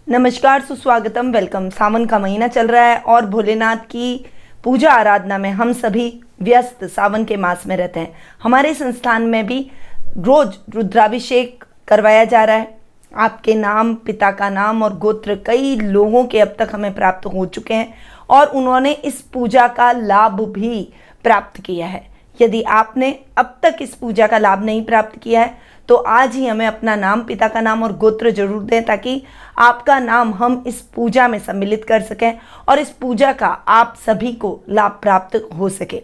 नमस्कार, सुस्वागतम, वेलकम। सावन का महीना चल रहा है और भोलेनाथ की पूजा आराधना में हम सभी व्यस्त सावन के मास में रहते हैं। हमारे संस्थान में भी रोज रुद्राभिषेक करवाया जा रहा है। आपके नाम, पिता का नाम और गोत्र कई लोगों के अब तक हमें प्राप्त हो चुके हैं और उन्होंने इस पूजा का लाभ भी प्राप्त किया है। यदि आपने अब तक इस पूजा का लाभ नहीं प्राप्त किया है तो आज ही हमें अपना नाम, पिता का नाम और गोत्र जरूर दें ताकि आपका नाम हम इस पूजा में सम्मिलित कर सकें और इस पूजा का आप सभी को लाभ प्राप्त हो सके।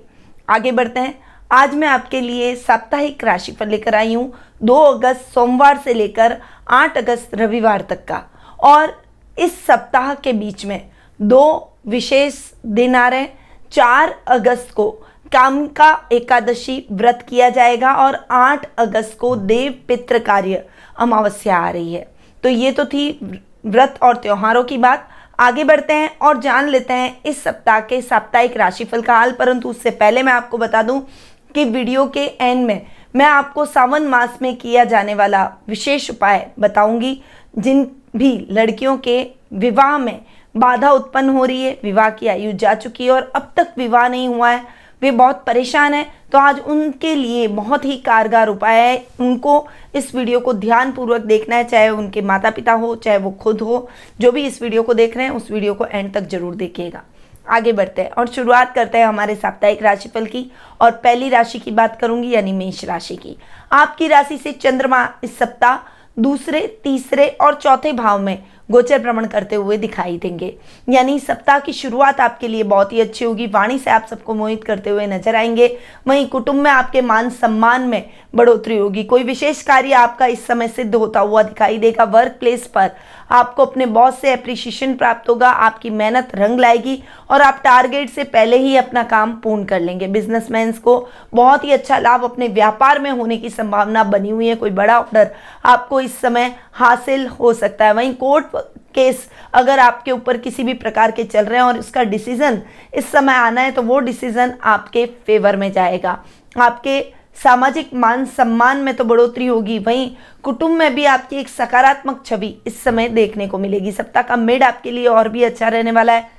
आगे बढ़ते हैं। आज मैं आपके लिए साप्ताहिक राशिफल लेकर आई हूँ 2 अगस्त सोमवार से लेकर 8 अगस्त रविवार तक का। और इस सप्ताह के बीच में 2 विशेष दिन आ रहे हैं। 4 अगस्त को कामिका एकादशी व्रत किया जाएगा और 8 अगस्त को देव पितृ कार्य अमावस्या आ रही है। तो ये तो थी व्रत और त्योहारों की बात। आगे बढ़ते हैं और जान लेते हैं इस सप्ताह के साप्ताहिक राशिफल का हाल। परंतु उससे पहले मैं आपको बता दूं कि वीडियो के एंड में मैं आपको सावन मास में किया जाने वाला विशेष उपाय बताऊंगी। जिन भी लड़कियों के विवाह में बाधा उत्पन्न हो रही है, विवाह की आयु जा चुकी है और अब तक विवाह नहीं हुआ है, वे बहुत परेशान हैं, तो आज उनके लिए बहुत ही कारगर उपाय है। उनको इस वीडियो को ध्यानपूर्वक देखना है, चाहे उनके माता पिता हो, चाहे वो खुद हो। जो भी इस वीडियो को देख रहे हैं उस वीडियो को एंड तक जरूर देखिएगा। आगे बढ़ते हैं और शुरुआत करते हैं हमारे साप्ताहिक राशिफल की। और पहली राशि की बात करूंगी, यानी मेष राशि की। आपकी राशि से चंद्रमा इस सप्ताह दूसरे, तीसरे और चौथे भाव में गोचर भ्रमण करते हुए दिखाई देंगे। यानी सप्ताह की शुरुआत आपके लिए बहुत ही अच्छी होगी। वाणी से आप सबको मोहित करते हुए नजर आएंगे। वहीं कुटुंब में आपके मान सम्मान में बढ़ोतरी होगी। कोई विशेष कार्य आपका इस समय सिद्ध होता हुआ दिखाई देगा। वर्क प्लेस पर आपको अपने बॉस से एप्रिसिएशन प्राप्त होगा। आपकी मेहनत रंग लाएगी और आप टारगेट से पहले ही अपना काम पूर्ण कर लेंगे। बिजनेसमैन को बहुत ही अच्छा लाभ अपने व्यापार में होने की संभावना बनी हुई है। कोई बड़ा ऑर्डर आपको इस समय हासिल हो सकता है। वहीं कोर्ट केस अगर आपके ऊपर किसी भी प्रकार के चल रहे हैं और इसका डिसीजन इस समय आना है तो वो डिसीजन आपके फेवर में जाएगा। आपके सामाजिक मान सम्मान में तो बढ़ोतरी होगी। वहीं कुटुंब में भी आपकी एक सकारात्मक छवि इस समय देखने को मिलेगी। सप्ताह का मिड आपके लिए और भी अच्छा रहने वाला है।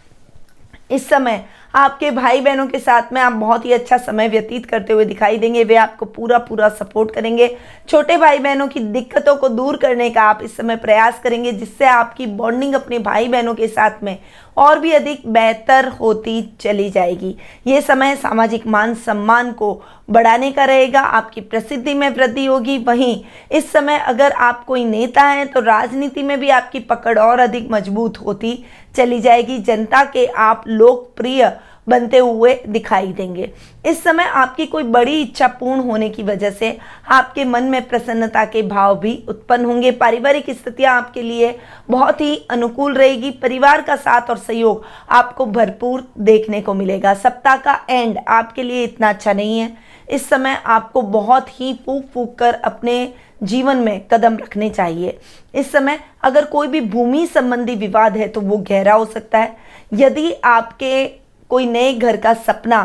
इस समय आपके भाई बहनों के साथ में आप बहुत ही अच्छा समय व्यतीत करते हुए दिखाई देंगे। वे आपको पूरा सपोर्ट करेंगे। छोटे भाई बहनों की दिक्कतों को दूर करने का आप इस समय प्रयास करेंगे, जिससे आपकी बॉन्डिंग अपने भाई बहनों के साथ में और भी अधिक बेहतर होती चली जाएगी। ये समय सामाजिक मान सम्मान को बढ़ाने का रहेगा। आपकी प्रसिद्धि में वृद्धि होगी। वहीं इस समय अगर आप कोई नेता हैं तो राजनीति में भी आपकी पकड़ और अधिक मजबूत होती चली जाएगी। जनता के आप लोकप्रिय बनते हुए दिखाई देंगे। इस समय आपकी कोई बड़ी इच्छा पूर्ण होने की वजह से आपके मन में प्रसन्नता के भाव भी उत्पन्न होंगे। पारिवारिक स्थितियां आपके लिए बहुत ही अनुकूल रहेगी। परिवार का साथ और सहयोग आपको भरपूर देखने को मिलेगा। सप्ताह का एंड आपके लिए इतना अच्छा नहीं है। इस समय आपको बहुत ही फूंक कर अपने जीवन में कदम रखने चाहिए। इस समय अगर कोई भी भूमि संबंधी विवाद है तो वो गहरा हो सकता है। यदि आपके कोई नए घर का सपना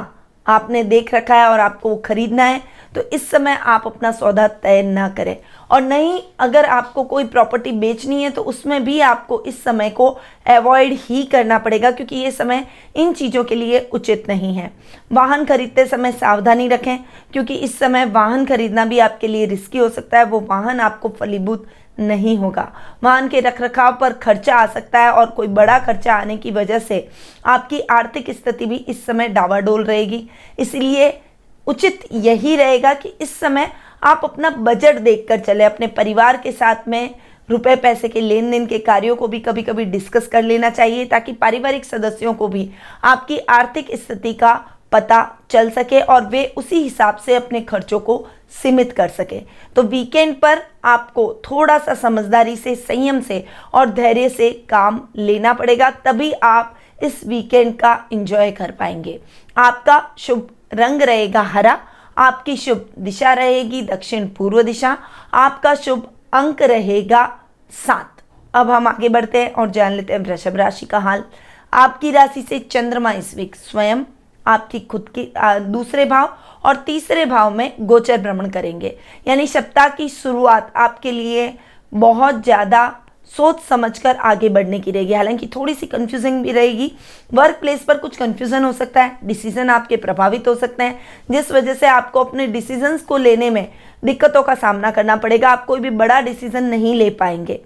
आपने देख रखा है और आपको वो खरीदना है तो इस समय आप अपना सौदा तय ना करें। और नहीं, अगर आपको कोई प्रॉपर्टी बेचनी है तो उसमें भी आपको इस समय को अवॉइड ही करना पड़ेगा, क्योंकि ये समय इन चीज़ों के लिए उचित नहीं है। वाहन खरीदते समय सावधानी रखें, क्योंकि इस समय वाहन खरीदना भी आपके लिए रिस्की हो सकता है। वो वाहन आपको फलीभूत नहीं होगा। वाहन के रखरखाव पर खर्चा आ सकता है और कोई बड़ा खर्चा आने की वजह से आपकी आर्थिक स्थिति भी इस समय डावाडोल रहेगी। इसलिए उचित यही रहेगा कि इस समय आप अपना बजट देखकर चले। अपने परिवार के साथ में रुपए पैसे के लेन देन के कार्यों को भी कभी कभी डिस्कस कर लेना चाहिए, ताकि पारिवारिक सदस्यों को भी आपकी आर्थिक स्थिति का पता चल सके और वे उसी हिसाब से अपने खर्चों को सीमित कर सके। तो वीकेंड पर आपको थोड़ा सा समझदारी से, संयम से और धैर्य से काम लेना पड़ेगा, तभी आप इस वीकेंड का एंजॉय कर पाएंगे। आपका शुभ रंग रहेगा हरा। आपकी शुभ दिशा रहेगी दक्षिण पूर्व दिशा। आपका शुभ अंक रहेगा 7। अब हम आगे बढ़ते हैं और जान लेते हैं वृषभ राशि का हाल। आपकी राशि से चंद्रमा इस वीक स्वयं आपकी खुद की दूसरे भाव और तीसरे भाव में गोचर भ्रमण करेंगे। यानी सप्ताह की शुरुआत आपके लिए बहुत ज़्यादा सोच समझकर आगे बढ़ने की रहेगी। हालांकि थोड़ी सी कंफ्यूजिंग भी रहेगी, वर्क प्लेस पर कुछ कंफ्यूजन हो सकता है, डिसीजन आपके प्रभावित हो सकते हैं, जिस वजह से आपको अपने डिसीजंस को लेने में दिक्कतों का सामना करना पड़ेगा। आप कोई भी बड़ा डिसीजन नहीं ले पाएंगे,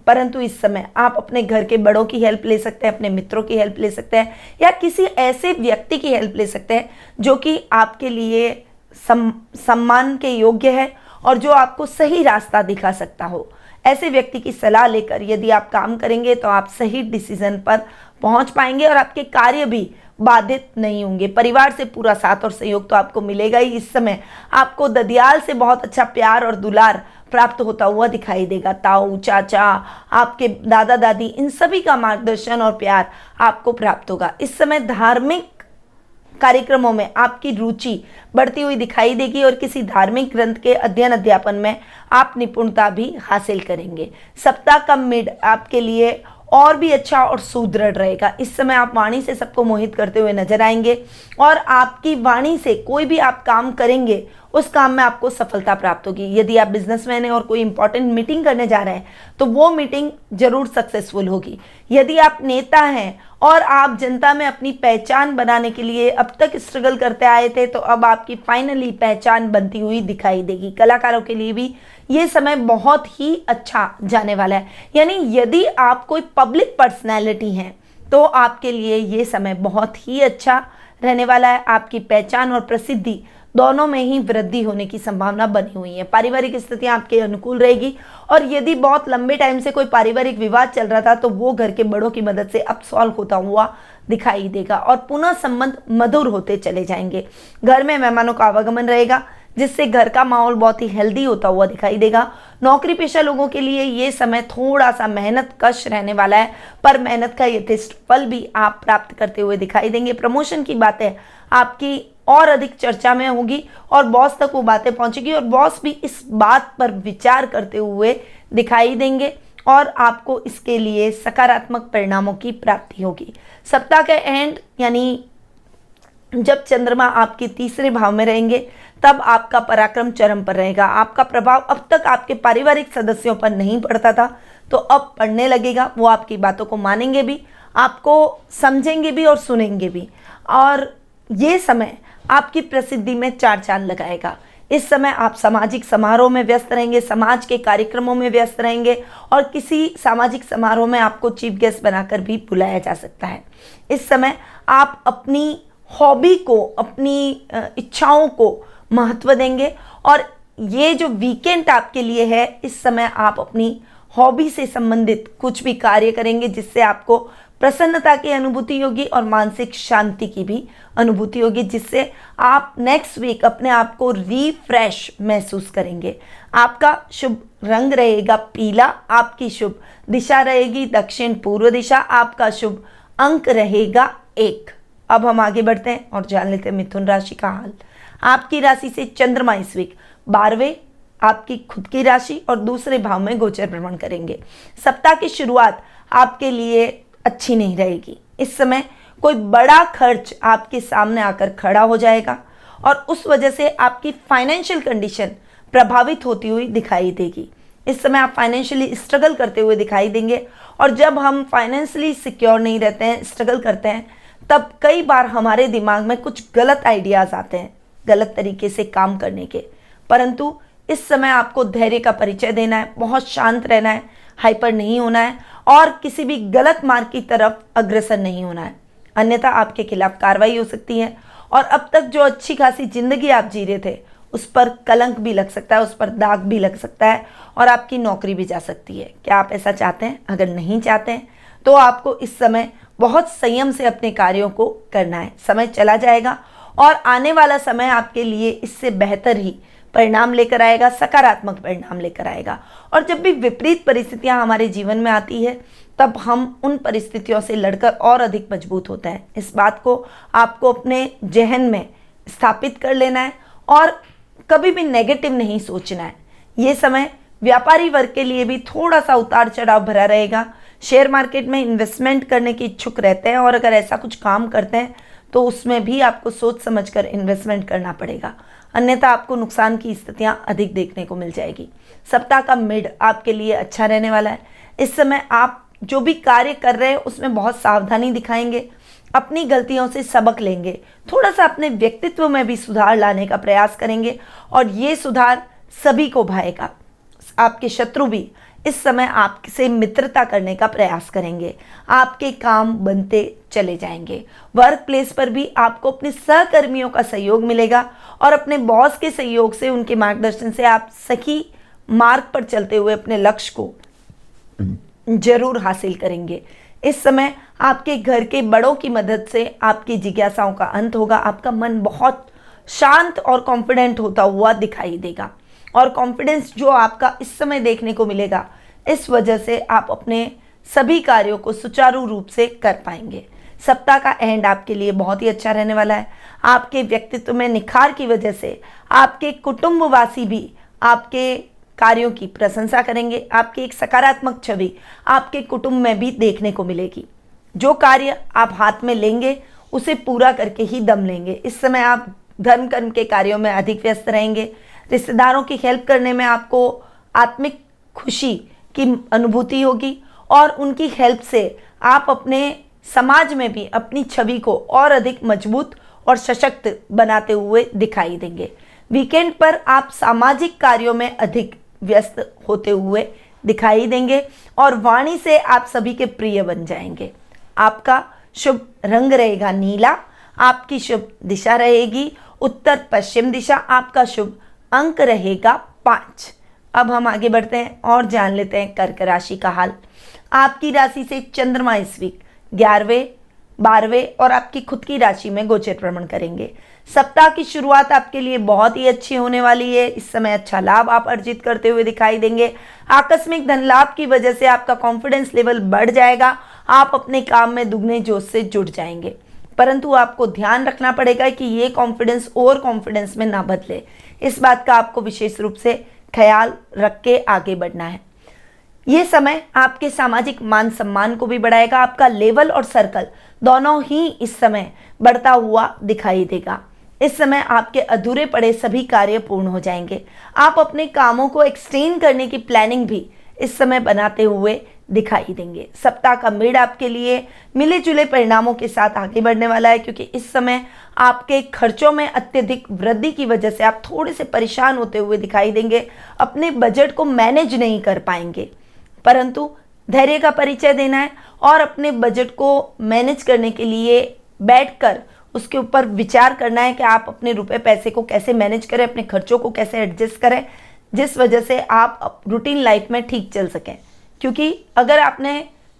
परंतु इस समय आप अपने घर के बड़ों की हेल्प ले सकते हैं, अपने मित्रों की हेल्प ले सकते हैं, या किसी ऐसे व्यक्ति की हेल्प ले सकते हैं जो कि आपके लिए सम्मान के योग्य है और जो आपको सही रास्ता दिखा सकता हो। ऐसे व्यक्ति की सलाह लेकर यदि आप काम करेंगे तो आप सही डिसीजन पर पहुंच पाएंगे और आपके कार्य भी बाधित नहीं होंगे। परिवार से पूरा साथ और सहयोग तो आपको मिलेगा ही। इस समय आपको ददियाल से बहुत अच्छा प्यार और दुलार प्राप्त होता हुआ दिखाई देगा। ताऊ, चाचा, आपके दादा दादी, इन सभी का मार्गदर्शन और प्यार आपको प्राप्त होगा। इस समय धार्मिक कार्यक्रमों में आपकी रुचि बढ़ती हुई दिखाई देगी और किसी धार्मिक ग्रंथ के अध्ययन अध्यापन में आप निपुणता भी हासिल करेंगे। सप्ताह का मिड आपके लिए और भी अच्छा और सुदृढ़ रहेगा। इस समय आप वाणी से सबको मोहित करते हुए नजर आएंगे और आपकी वाणी से कोई भी आप काम करेंगे उस काम में आपको सफलता प्राप्त होगी। यदि आप बिजनेसमैन हैं और कोई इंपॉर्टेंट मीटिंग करने जा रहे हैं तो वो मीटिंग जरूर सक्सेसफुल होगी। यदि आप नेता हैं और आप जनता में अपनी पहचान बनाने के लिए अब तक स्ट्रगल करते आए थे तो अब आपकी फाइनली पहचान बनती हुई दिखाई देगी। कलाकारों के लिए भी ये समय बहुत ही अच्छा जाने वाला है। यानी यदि आप कोई पब्लिक पर्सनैलिटी हैं तो आपके लिए ये समय बहुत ही अच्छा रहने वाला है। आपकी पहचान और प्रसिद्धि दोनों में ही वृद्धि होने की संभावना बनी हुई है। पारिवारिक स्थितियां आपके अनुकूल रहेगी और यदि बहुत लंबे टाइम से कोई पारिवारिक विवाद चल रहा था तो वो घर के बड़ों की मदद से अब सॉल्व होता हुआ दिखाई देगा और पुनः संबंध मधुर होते चले जाएंगे। घर में मेहमानों का आवागमन रहेगा जिससे घर का माहौल बहुत ही हेल्दी होता हुआ दिखाई देगा। नौकरी पेशा लोगों के लिए ये समय थोड़ा सा मेहनत कश रहने वाला है, पर मेहनत का यथेष्ट फल भी आप प्राप्त करते हुए दिखाई देंगे। प्रमोशन की बातें आपकी और अधिक चर्चा में होगी और बॉस तक वो बातें पहुंचेगी और बॉस भी इस बात पर विचार करते हुए दिखाई देंगे और आपको इसके लिए सकारात्मक परिणामों की प्राप्ति होगी। सप्ताह के एंड यानी जब चंद्रमा आपके तीसरे भाव में रहेंगे तब आपका पराक्रम चरम पर रहेगा। आपका प्रभाव अब तक आपके पारिवारिक सदस्यों पर नहीं पड़ता था तो अब पड़ने लगेगा। वो आपकी बातों को मानेंगे भी, आपको समझेंगे भी और सुनेंगे भी, और ये समय आपकी प्रसिद्धि में चार चांद लगाएगा। इस समय आप सामाजिक समारोह में व्यस्त रहेंगे, समाज के कार्यक्रमों में व्यस्त रहेंगे और किसी सामाजिक समारोह में आपको चीफ गेस्ट बनाकर भी बुलाया जा सकता है। इस समय आप अपनी हॉबी को, अपनी इच्छाओं को महत्व देंगे और ये जो वीकेंड आपके लिए है, इस समय आप अपनी हॉबी से संबंधित कुछ भी कार्य करेंगे जिससे आपको प्रसन्नता की अनुभूति होगी और मानसिक शांति की भी अनुभूति होगी, जिससे आप नेक्स्ट वीक अपने आप को रिफ्रेश महसूस करेंगे। आपका शुभ रंग रहेगा पीला, आपकी शुभ दिशा रहेगी दक्षिण पूर्व दिशा, आपका शुभ अंक रहेगा 1। अब हम आगे बढ़ते हैं और जान लेते हैं मिथुन राशि का हाल। आपकी राशि से चंद्रमा इस वीक 12वें आपकी खुद की राशि और दूसरे भाव में गोचर भ्रमण करेंगे। सप्ताह की शुरुआत आपके लिए अच्छी नहीं रहेगी। इस समय कोई बड़ा खर्च आपके सामने आकर खड़ा हो जाएगा और उस वजह से आपकी फाइनेंशियल कंडीशन प्रभावित होती हुई दिखाई देगी। इस समय आप फाइनेंशियली स्ट्रगल करते हुए दिखाई देंगे और जब हम फाइनेंशियली सिक्योर नहीं रहते हैं, स्ट्रगल करते हैं, तब कई बार हमारे दिमाग में कुछ गलत आइडियाज आते हैं गलत तरीके से काम करने के। परंतु इस समय आपको धैर्य का परिचय देना है, बहुत शांत रहना है, हाइपर नहीं होना है और किसी भी गलत मार्ग की तरफ अग्रसर नहीं होना है, अन्यथा आपके खिलाफ कार्रवाई हो सकती है और अब तक जो अच्छी खासी जिंदगी आप जी रहे थे उस पर कलंक भी लग सकता है, उस पर दाग भी लग सकता है और आपकी नौकरी भी जा सकती है। क्या आप ऐसा चाहते हैं? अगर नहीं चाहते हैं तो आपको इस समय बहुत संयम से अपने कार्यों को करना है। समय चला जाएगा और आने वाला समय आपके लिए इससे बेहतर ही परिणाम लेकर आएगा, सकारात्मक परिणाम लेकर आएगा। और जब भी विपरीत परिस्थितियां हमारे जीवन में आती है तब हम उन परिस्थितियों से लड़कर और अधिक मजबूत होते हैं। इस बात को आपको अपने जहन में स्थापित कर लेना है और कभी भी नेगेटिव नहीं सोचना है। ये समय व्यापारी वर्ग के लिए भी थोड़ा सा उतार चढ़ाव भरा रहेगा। शेयर मार्केट में इन्वेस्टमेंट करने की इच्छुक रहते हैं और अगर ऐसा कुछ काम करते हैं तो उसमें भी आपको सोच समझकर इन्वेस्टमेंट करना पड़ेगा। अन्यथा आपको नुकसान की स्थितियां अधिक देखने को मिल जाएगी। सप्ताह का मिड आपके लिए अच्छा रहने वाला है। इस समय आप जो भी कार्य कर रहे हैं उसमें बहुत सावधानी दिखाएंगे, अपनी गलतियों से सबक लेंगे, थोड़ा सा अपने व्यक्तित्व में भी सुधार लाने का प्रयास करेंगे और ये सुधार सभी को भाएगा। आपके शत्रु भी इस समय आपसे मित्रता करने का प्रयास करेंगे, आपके काम बनते चले जाएंगे। वर्क प्लेस पर भी आपको अपने सहकर्मियों का सहयोग मिलेगा और अपने बॉस के सहयोग से, उनके मार्गदर्शन से आप सही मार्ग पर चलते हुए अपने लक्ष्य को जरूर हासिल करेंगे। इस समय आपके घर के बड़ों की मदद से आपकी जिज्ञासाओं का अंत होगा। आपका मन बहुत शांत और कॉन्फिडेंट होता हुआ दिखाई देगा और कॉन्फिडेंस जो आपका इस समय देखने को मिलेगा, इस वजह से आप अपने सभी कार्यों को सुचारू रूप से कर पाएंगे। सप्ताह का एंड आपके लिए बहुत ही अच्छा रहने वाला है। आपके व्यक्तित्व में निखार की वजह से आपके कुटुंबवासी भी आपके कार्यों की प्रशंसा करेंगे। आपकी एक सकारात्मक छवि आपके कुटुंब में भी देखने को मिलेगी। जो कार्य आप हाथ में लेंगे उसे पूरा करके ही दम लेंगे। इस समय आप धर्म कर्म के कार्यों में अधिक व्यस्त रहेंगे। रिश्तेदारों की हेल्प करने में आपको आत्मिक खुशी की अनुभूति होगी और उनकी हेल्प से आप अपने समाज में भी अपनी छवि को और अधिक मजबूत और सशक्त बनाते हुए दिखाई देंगे। वीकेंड पर आप सामाजिक कार्यों में अधिक व्यस्त होते हुए दिखाई देंगे और वाणी से आप सभी के प्रिय बन जाएंगे। आपका शुभ रंग रहेगा नीला, आपकी शुभ दिशा रहेगी उत्तर पश्चिम दिशा, आपका शुभ अंक रहेगा 5। अब हम आगे बढ़ते हैं और जान लेते हैं कर्क राशि का हाल। आपकी राशि से चंद्रमा इस वीक 11वें, 12वें और आपकी खुद की राशि में गोचर भ्रमण करेंगे। सप्ताह की शुरुआत आपके लिए बहुत ही अच्छी होने वाली है। इस समय अच्छा लाभ आप अर्जित करते हुए दिखाई देंगे। आकस्मिक धन लाभ की वजह से आपका कॉन्फिडेंस लेवल बढ़ जाएगा। आप अपने काम में दुगने जोश से जुट जाएंगे, परंतु आपको ध्यान रखना पड़ेगा कि ये कॉन्फिडेंस ओवर कॉन्फिडेंस में ना बदले। इस बात का आपको विशेष रूप से ख्याल रख के आगे बढ़ना है। ये समय आपके सामाजिक मान सम्मान को भी बढ़ाएगा। आपका लेवल और सर्कल दोनों ही इस समय बढ़ता हुआ दिखाई देगा। इस समय आपके अधूरे पड़े सभी कार्य पूर्ण हो जाएंगे। आप अपने कामों को एक्सटेंड करने की प्लानिंग भी इस समय बनाते हुए दिखाई देंगे। सप्ताह का मिड आपके लिए मिले जुले परिणामों के साथ आगे बढ़ने वाला है, क्योंकि इस समय आपके खर्चों में अत्यधिक वृद्धि की वजह से आप थोड़े से परेशान होते हुए दिखाई देंगे। अपने बजट को मैनेज नहीं कर पाएंगे, परंतु धैर्य का परिचय देना है और अपने बजट को मैनेज करने के लिए बैठकर उसके ऊपर विचार करना है कि आप अपने रुपए पैसे को कैसे मैनेज करें, अपने खर्चों को कैसे एडजस्ट करें, जिस वजह से आप रूटीन लाइफ में ठीक चल सकें। क्योंकि अगर आपने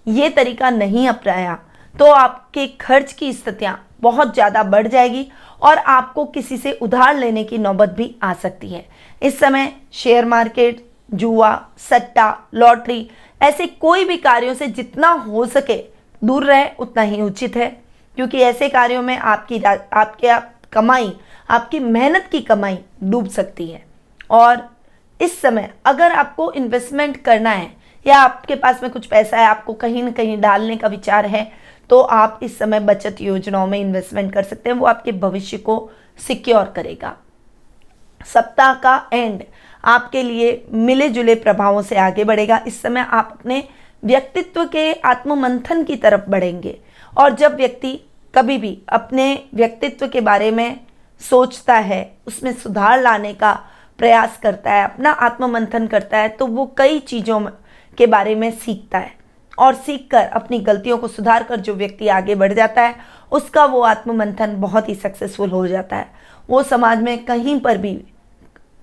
ये तरीका नहीं अपनाया तो आपके खर्च की स्थितियां बहुत ज़्यादा बढ़ जाएगी और आपको किसी से उधार लेने की नौबत भी आ सकती है। इस समय शेयर मार्केट, जुआ, सट्टा, लॉटरी ऐसे कोई भी कार्यों से जितना हो सके दूर रहे उतना ही उचित है, क्योंकि ऐसे कार्यों में आपकी कमाई, आपकी मेहनत की कमाई डूब सकती है। और इस समय अगर आपको इन्वेस्टमेंट करना है या आपके पास में कुछ पैसा है, आपको कहीं ना कहीं डालने का विचार है, तो आप इस समय बचत योजनाओं में इन्वेस्टमेंट कर सकते हैं। वो आपके भविष्य को सिक्योर करेगा। सप्ताह का एंड आपके लिए मिले जुले प्रभावों से आगे बढ़ेगा। इस समय आप अपने व्यक्तित्व के आत्ममंथन की तरफ बढ़ेंगे और जब व्यक्ति कभी भी अपने व्यक्तित्व के बारे में सोचता है, उसमें सुधार लाने का प्रयास करता है, अपना आत्ममंथन करता है, तो वो कई चीज़ों के बारे में सीखता है और सीखकर अपनी गलतियों को सुधार कर जो व्यक्ति आगे बढ़ जाता है उसका वो आत्ममंथन बहुत ही सक्सेसफुल हो जाता है। वो समाज में कहीं पर भी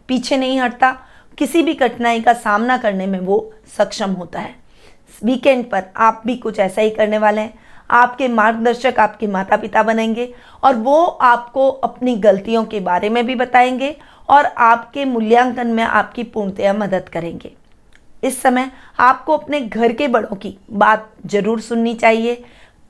पीछे नहीं हटता, किसी भी कठिनाई का सामना करने में वो सक्षम होता है। वीकेंड पर आप भी कुछ ऐसा ही करने वाले हैं। आपके मार्गदर्शक आपके माता पिता बनेंगे और वो आपको अपनी गलतियों के बारे में भी बताएंगे और आपके मूल्यांकन में आपकी पूर्णतया मदद करेंगे। इस समय आपको अपने घर के बड़ों की बात जरूर सुननी चाहिए।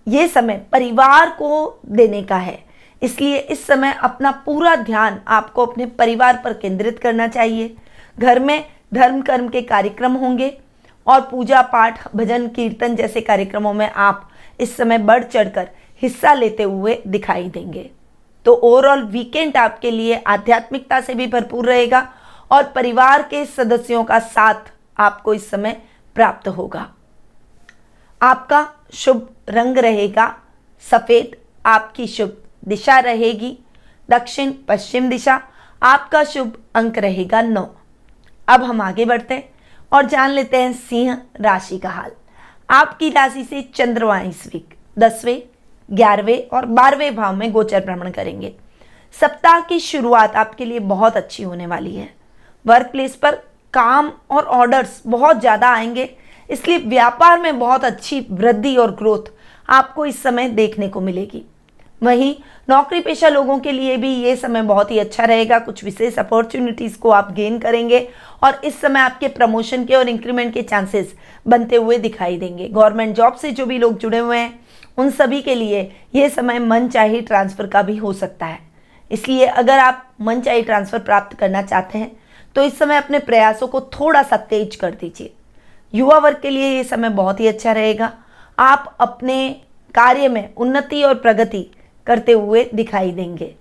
ये समय परिवार को देने का है, इसलिए इस समय अपना पूरा ध्यान आपको अपने परिवार पर केंद्रित करना चाहिए। घर में धर्म कर्म के कार्यक्रम होंगे और पूजा पाठ, भजन कीर्तन जैसे कार्यक्रमों में आप इस समय बढ़ चढ़कर हिस्सा लेते हुए दिखाई देंगे। तो ओवरऑल वीकेंड आपके लिए आध्यात्मिकता से भी भरपूर रहेगा और परिवार के सदस्यों का साथ आपको इस समय प्राप्त होगा। आपका शुभ रंग रहेगा सफ़ेद, आपकी शुभ दिशा रहेगी दक्षिण पश्चिम दिशा, आपका शुभ अंक रहेगा 9। अब हम आगे बढ़ते हैं और जान लेते हैं सिंह राशि का हाल। आपकी राशि से चंद्रमा इस वीक 10वें, 11वें और 12वें भाव में गोचर भ्रमण करेंगे। सप्ताह की शुरुआत आपके लिए बहुत अच्छी होने वाली है। वर्क प्लेस पर काम और ऑर्डर्स बहुत ज़्यादा आएंगे, इसलिए व्यापार में बहुत अच्छी वृद्धि और ग्रोथ आपको इस समय देखने को मिलेगी। वहीं नौकरी पेशा लोगों के लिए भी ये समय बहुत ही अच्छा रहेगा। कुछ विशेष अपॉर्चुनिटीज़ को आप गेन करेंगे और इस समय आपके प्रमोशन के और इंक्रीमेंट के चांसेस बनते हुए दिखाई देंगे। गवर्नमेंट जॉब से जो भी लोग जुड़े हुए हैं उन सभी के लिए ये समय मनचाही ट्रांसफ़र का भी हो सकता है। इसलिए अगर आप मनचाही ट्रांसफ़र प्राप्त करना चाहते हैं तो इस समय अपने प्रयासों को थोड़ा सा तेज कर दीजिए। युवा वर्ग के लिए ये समय बहुत ही अच्छा रहेगा। आप अपने कार्य में उन्नति और प्रगति करते हुए दिखाई देंगे।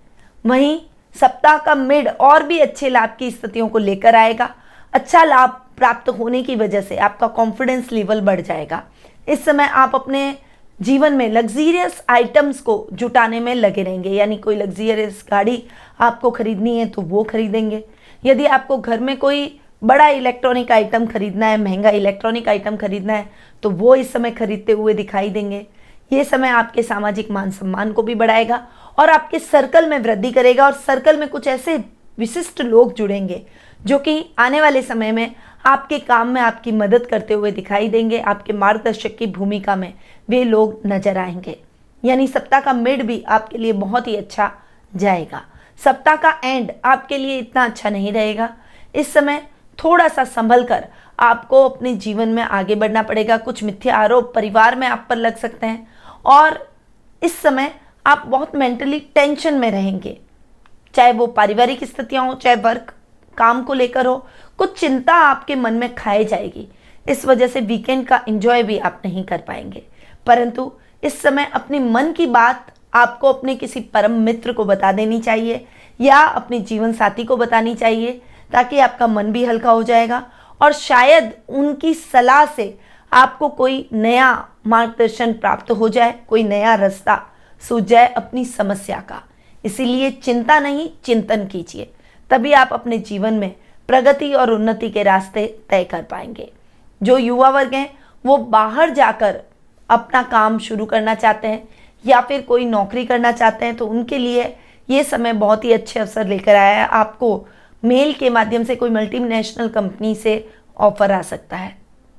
वहीं सप्ताह का मिड और भी अच्छे लाभ की स्थितियों को लेकर आएगा। अच्छा लाभ प्राप्त होने की वजह से आपका कॉन्फिडेंस लेवल बढ़ जाएगा। इस समय आप अपने जीवन में लग्जीरियस आइटम्स को जुटाने में लगे रहेंगे, यानी कोई लग्जीरियस गाड़ी आपको खरीदनी है तो वो खरीदेंगे। यदि आपको घर में कोई बड़ा इलेक्ट्रॉनिक आइटम खरीदना है, महंगा इलेक्ट्रॉनिक आइटम खरीदना है तो वो इस समय खरीदते हुए दिखाई देंगे। ये समय आपके सामाजिक मान सम्मान को भी बढ़ाएगा और आपके सर्कल में वृद्धि करेगा और सर्कल में कुछ ऐसे विशिष्ट लोग जुड़ेंगे जो कि आने वाले समय में आपके काम में आपकी मदद करते हुए दिखाई देंगे। आपके मार्गदर्शक की भूमिका में वे लोग नजर आएंगे। यानी सप्ताह का मिड भी आपके लिए बहुत ही अच्छा जाएगा। सप्ताह का एंड आपके लिए इतना अच्छा नहीं रहेगा। इस समय थोड़ा सा संभल कर आपको अपने जीवन में आगे बढ़ना पड़ेगा। कुछ मिथ्या आरोप परिवार में आप पर लग सकते हैं और इस समय आप बहुत मेंटली टेंशन में रहेंगे, चाहे वो पारिवारिक स्थितियां हो, चाहे वर्क काम को लेकर हो। कुछ चिंता आपके मन में खाई जाएगी। इस वजह से वीकेंड का एंजॉय भी आप नहीं कर पाएंगे। परंतु इस समय अपनी मन की बात आपको अपने किसी परम मित्र को बता देनी चाहिए या अपने जीवन साथी को बतानी चाहिए, ताकि आपका मन भी हल्का हो जाएगा और शायद उनकी सलाह से आपको कोई नया मार्गदर्शन प्राप्त हो जाए, कोई नया रास्ता सूझ जाए अपनी समस्या का। इसीलिए चिंता नहीं, चिंतन कीजिए, तभी आप अपने जीवन में प्रगति और उन्नति के रास्ते तय कर पाएंगे। जो युवा वर्ग हैं वो बाहर जाकर अपना काम शुरू करना चाहते हैं या फिर कोई नौकरी करना चाहते हैं तो उनके लिए ये समय बहुत ही अच्छे अवसर लेकर आया है। आपको मेल के माध्यम से कोई मल्टीनेशनल कंपनी से ऑफर आ सकता है,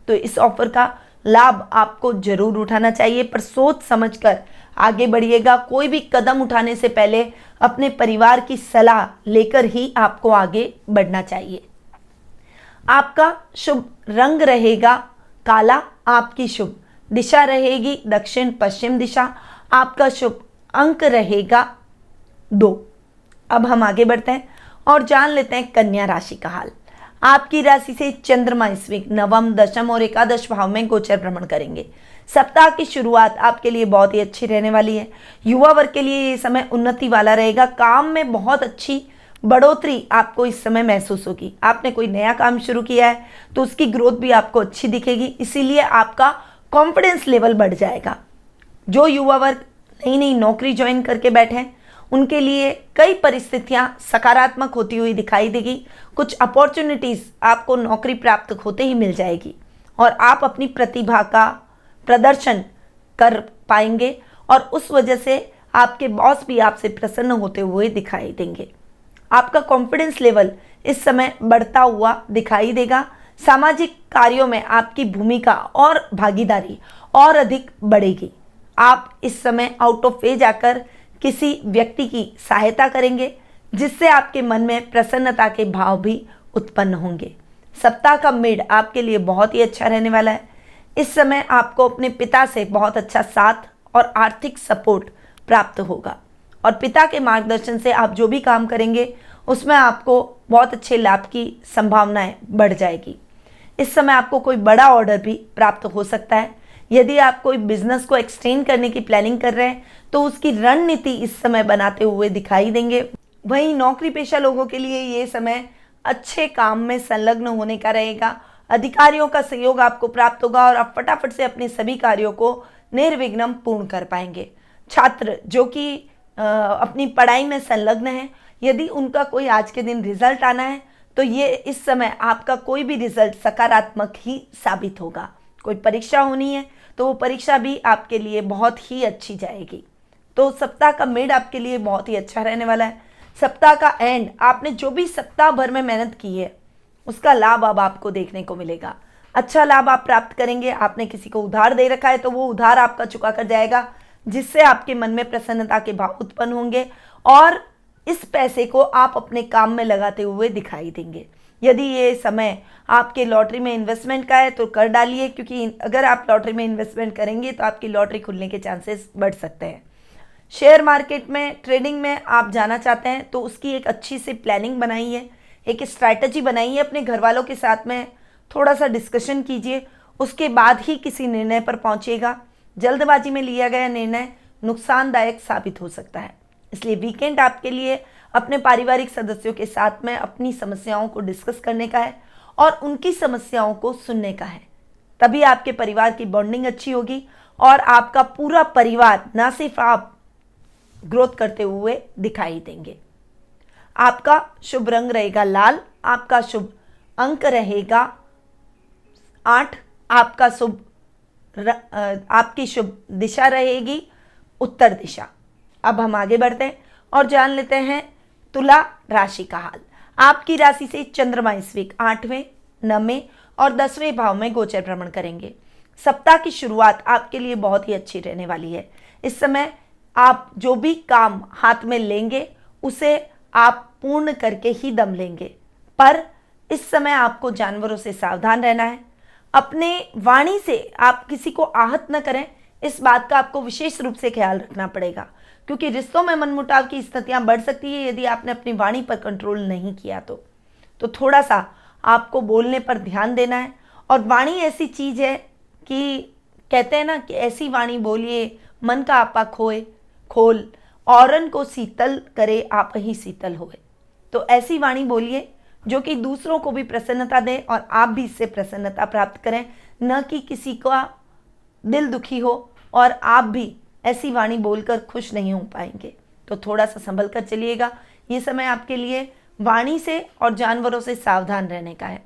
तो इस ऑफर का लाभ आपको जरूर उठाना चाहिए, पर सोच समझकर आगे बढ़िएगा। कोई भी कदम उठाने से पहले अपने परिवार की सलाह लेकर ही आपको आगे बढ़ना चाहिए। आपका शुभ रंग रहेगा काला, आपकी शुभ दिशा रहेगी दक्षिण पश्चिम दिशा, आपका शुभ अंक रहेगा 2। अब हम आगे बढ़ते हैं और जान लेते हैं कन्या राशि का हाल। आपकी राशि से चंद्रमा इस वीक नवम, दशम और एकादश भाव में गोचर भ्रमण करेंगे। सप्ताह की शुरुआत आपके लिए बहुत ही अच्छी रहने वाली है। युवा वर्ग के लिए ये समय उन्नति वाला रहेगा। काम में बहुत अच्छी बढ़ोतरी आपको इस समय महसूस होगी। आपने कोई नया काम शुरू किया है तो उसकी ग्रोथ भी आपको अच्छी दिखेगी, इसीलिए आपका कॉन्फिडेंस लेवल बढ़ जाएगा। जो युवा वर्ग नई नई नौकरी ज्वाइन करके बैठे हैं उनके लिए कई परिस्थितियां सकारात्मक होती हुई दिखाई देगी। कुछ अपॉर्चुनिटीज़ आपको नौकरी प्राप्त होते ही मिल जाएगी और आप अपनी प्रतिभा का प्रदर्शन कर पाएंगे और उस वजह से आपके बॉस भी आपसे प्रसन्न होते हुए दिखाई देंगे। आपका कॉन्फिडेंस लेवल इस समय बढ़ता हुआ दिखाई देगा। सामाजिक कार्यों में आपकी भूमिका और भागीदारी और अधिक बढ़ेगी। आप इस समय आउट ऑफ वे जाकर किसी व्यक्ति की सहायता करेंगे, जिससे आपके मन में प्रसन्नता के भाव भी उत्पन्न होंगे। सप्ताह का मिड आपके लिए बहुत ही अच्छा रहने वाला है। इस समय आपको अपने पिता से बहुत अच्छा साथ और आर्थिक सपोर्ट प्राप्त होगा और पिता के मार्गदर्शन से आप जो भी काम करेंगे उसमें आपको बहुत अच्छे लाभ की संभावनाएं बढ़ जाएगी। इस समय आपको कोई बड़ा ऑर्डर भी प्राप्त हो सकता है यदि आप कोई बिजनेस को एक्सटेंड करने की प्लानिंग कर रहे हैं तो उसकी रणनीति इस समय बनाते हुए दिखाई देंगे। वहीं नौकरी पेशा लोगों के लिए ये समय अच्छे काम में संलग्न होने का रहेगा। अधिकारियों का सहयोग आपको प्राप्त होगा और आप फटाफट से अपने सभी कार्यों को निर्विघ्न पूर्ण कर पाएंगे। छात्र जो कि अपनी पढ़ाई में संलग्न है, यदि उनका कोई आज के दिन रिजल्ट आना है तो ये इस समय आपका कोई भी रिजल्ट सकारात्मक ही साबित होगा। कोई परीक्षा होनी है तो वो परीक्षा भी आपके लिए बहुत ही अच्छी जाएगी। तो सप्ताह का मिड आपके लिए बहुत ही अच्छा रहने वाला है। सप्ताह का एंड, आपने जो भी सप्ताह भर में मेहनत की है उसका लाभ अब आपको देखने को मिलेगा। अच्छा लाभ आप प्राप्त करेंगे। आपने किसी को उधार दे रखा है तो वो उधार आपका चुका कर जाएगा, जिससे आपके मन में प्रसन्नता के भाव उत्पन्न होंगे और इस पैसे को आप अपने काम में लगाते हुए दिखाई देंगे। यदि ये समय आपके लॉटरी में इन्वेस्टमेंट का है तो कर डालिए, क्योंकि अगर आप लॉटरी में इन्वेस्टमेंट करेंगे तो आपकी लॉटरी खुलने के चांसेस बढ़ सकते हैं। शेयर मार्केट में ट्रेडिंग में आप जाना चाहते हैं तो उसकी एक अच्छी सी प्लानिंग बनाइए, एक स्ट्रैटेजी बनाइए, अपने घर वालों के साथ में थोड़ा सा डिस्कशन कीजिए, उसके बाद ही किसी निर्णय पर पहुंचिएगा। जल्दबाजी में लिया गया निर्णय नुकसानदायक साबित हो सकता है। इसलिए वीकेंड आपके लिए अपने पारिवारिक सदस्यों के साथ में अपनी समस्याओं को डिस्कस करने का है और उनकी समस्याओं को सुनने का है। तभी आपके परिवार की बॉन्डिंग अच्छी होगी और आपका पूरा परिवार, ना सिर्फ आप, ग्रोथ करते हुए दिखाई देंगे। आपका शुभ रंग रहेगा लाल, आपका शुभ अंक रहेगा 8, आपकी शुभ दिशा रहेगी उत्तर दिशा। अब हम आगे बढ़ते हैं और जान लेते हैं तुला राशि का हाल। आपकी राशि से चंद्रमा इस वीक 8वें, 9वें और 10वें भाव में गोचर भ्रमण करेंगे। सप्ताह की शुरुआत आपके लिए बहुत ही अच्छी रहने वाली है। इस समय आप जो भी काम हाथ में लेंगे उसे आप पूर्ण करके ही दम लेंगे, पर इस समय आपको जानवरों से सावधान रहना है। अपने वाणी से आप किसी को आहत न करें, इस बात का आपको विशेष रूप से ख्याल रखना पड़ेगा, क्योंकि रिश्तों में मनमुटाव की स्थितियां बढ़ सकती है यदि आपने अपनी वाणी पर कंट्रोल नहीं किया तो थोड़ा सा आपको बोलने पर ध्यान देना है। और वाणी ऐसी चीज़ है कि कहते हैं ना कि ऐसी वाणी बोलिए मन का आपा खोल, औरन को शीतल करे आप ही शीतल होए। तो ऐसी वाणी बोलिए जो कि दूसरों को भी प्रसन्नता दे और आप भी इससे प्रसन्नता प्राप्त करें, न कि किसी का दिल दुखी हो और आप भी ऐसी वाणी बोलकर खुश नहीं हो पाएंगे। तो थोड़ा सा संभल कर चलिएगा। ये समय आपके लिए वाणी से और जानवरों से सावधान रहने का है।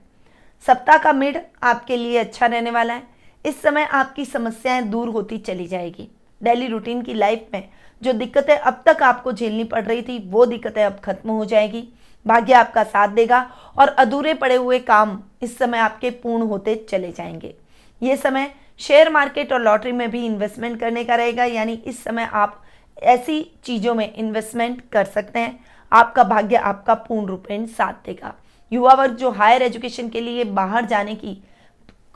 सप्ताह का मिड आपके लिए अच्छा रहने वाला है। इस समय आपकी समस्याएं दूर होती चली जाएगी। डेली रूटीन की लाइफ में जो दिक्कतें अब तक आपको झेलनी पड़ रही थी वो दिक्कतें अब खत्म हो जाएगी। भाग्य आपका साथ देगा और अधूरे पड़े हुए काम इस समय आपके पूर्ण होते चले जाएंगे। ये समय शेयर मार्केट और लॉटरी में भी इन्वेस्टमेंट करने का रहेगा, यानी इस समय आप ऐसी चीज़ों में इन्वेस्टमेंट कर सकते हैं। आपका भाग्य आपका पूर्ण रूपेण साथ देगा। युवा वर्ग जो हायर एजुकेशन के लिए बाहर जाने की